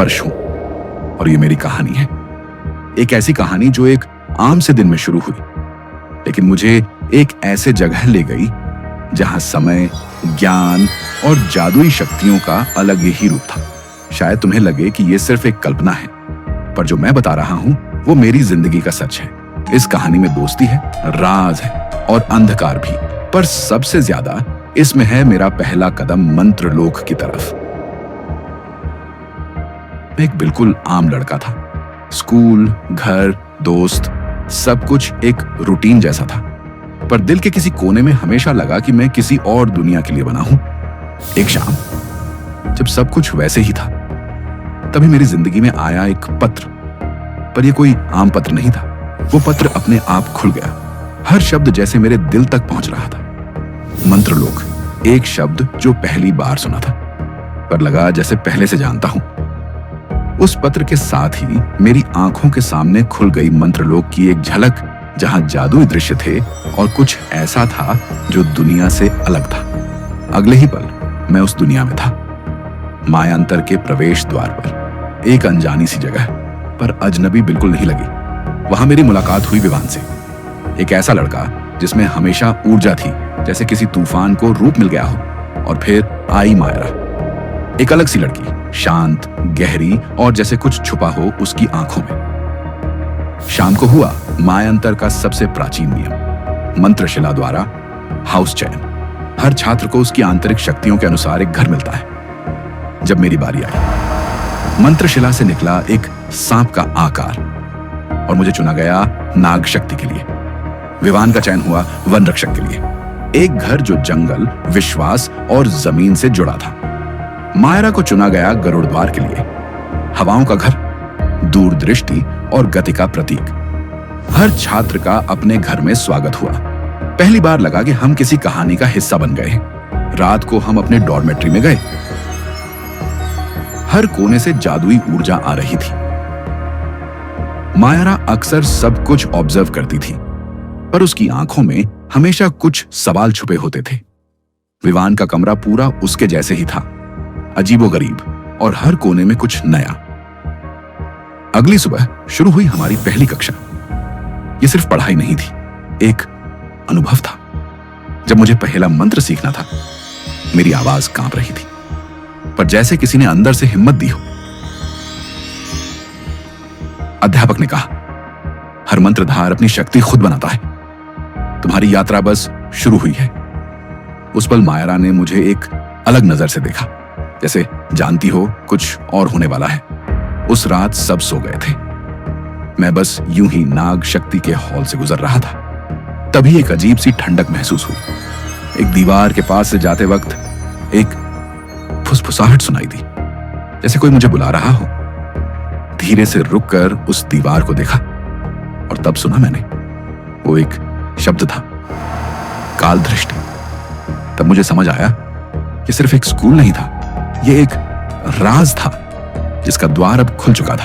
स्पर्श हूं। और ये मेरी कहानी है, एक ऐसी कहानी जो एक आम से दिन में शुरू हुई, लेकिन मुझे एक ऐसे जगह ले गई जहां समय, ज्ञान और जादुई शक्तियों का अलग ही रूप था। शायद तुम्हें लगे कि यह सिर्फ एक कल्पना है, पर जो मैं बता रहा हूं वो मेरी जिंदगी का सच है। इस कहानी में दोस्ती है, राज है और अंधकार भी, पर सबसे ज्यादा इसमें है मेरा पहला कदम मंत्रलोक की तरफ। मैं एक बिल्कुल आम लड़का था। स्कूल, घर, दोस्त, सब कुछ एक रूटीन जैसा था, पर दिल के किसी कोने में हमेशा लगा कि मैं किसी और दुनिया के लिए बना हूं। एक शाम जब सब कुछ वैसे ही था, तभी मेरी जिंदगी में आया एक पत्र। पर यह कोई आम पत्र नहीं था, वो पत्र अपने आप खुल गया। हर शब्द जैसे मेरे दिल तक पहुंच रहा था। मंत्रलोक, एक शब्द जो पहली बार सुना था, पर लगा जैसे पहले से जानता हूं। उस पत्र के साथ ही मेरी आंखों के सामने खुल गई मंत्रलोक की एक झलक, जहां जादुई दृश्य थे और कुछ ऐसा था जो दुनिया से अलग था। अगले ही पल मैं उस दुनिया में था, मायांतर के प्रवेश द्वार पर, एक अनजानी सी जगह, पर अजनबी बिल्कुल नहीं लगी। वहां मेरी मुलाकात हुई विवान से, एक ऐसा लड़का जिसमें हमेशा ऊर्जा थी, जैसे किसी तूफान को रूप मिल गया हो। और फिर आई मायरा, एक अलग सी लड़की, शांत, गहरी और जैसे कुछ छुपा हो उसकी आंखों में। शाम को हुआ मायांतर का सबसे प्राचीन नियम, मंत्रशिला द्वारा हाउस चयन। हर छात्र को उसकी आंतरिक शक्तियों के अनुसार एक घर मिलता है। जब मेरी बारी आई, मंत्रशिला से निकला एक सांप का आकार और मुझे चुना गया नाग शक्ति के लिए। विवान का चयन हुआ वन रक्षक के लिए, एक घर जो जंगल, विश्वास और जमीन से जुड़ा था। मायरा को चुना गया गरुड़ द्वार के लिए, हवाओं का घर, दूरदृष्टि और गति का प्रतीक। हर छात्र का अपने घर में स्वागत हुआ। पहली बार लगा कि हम किसी कहानी का हिस्सा बन गए हैं। रात को हम अपने डॉर्मेट्री में गए। हर कोने से जादुई ऊर्जा आ रही थी। मायरा अक्सर सब कुछ ऑब्जर्व करती थी, पर उसकी आंखों में हमेशा कुछ सवाल छुपे होते थे। विवान का कमरा पूरा उसके जैसे ही था, अजीबोगरीब और हर कोने में कुछ नया। अगली सुबह शुरू हुई हमारी पहली कक्षा। यह सिर्फ पढ़ाई नहीं थी, एक अनुभव था। जब मुझे पहला मंत्र सीखना था, मेरी आवाज कांप रही थी, पर जैसे किसी ने अंदर से हिम्मत दी हो। अध्यापक ने कहा, हर मंत्रधार अपनी शक्ति खुद बनाता है, तुम्हारी यात्रा बस शुरू हुई है। उस पल मायरा ने मुझे एक अलग नजर से देखा, जैसे जानती हो कुछ और होने वाला है। उस रात सब सो गए थे, मैं बस यूं ही नाग शक्ति के हॉल से गुजर रहा था। तभी एक अजीब सी ठंडक महसूस हुई। एक दीवार के पास से जाते वक्त एक फुसफुसाहट सुनाई दी, जैसे कोई मुझे बुला रहा हो। धीरे से रुककर उस दीवार को देखा और तब सुना मैंने, वो एक शब्द था, काल दृष्टि। तब मुझे समझ आया कि सिर्फ एक स्कूल नहीं था, यह एक राज था जिसका द्वार अब खुल चुका था।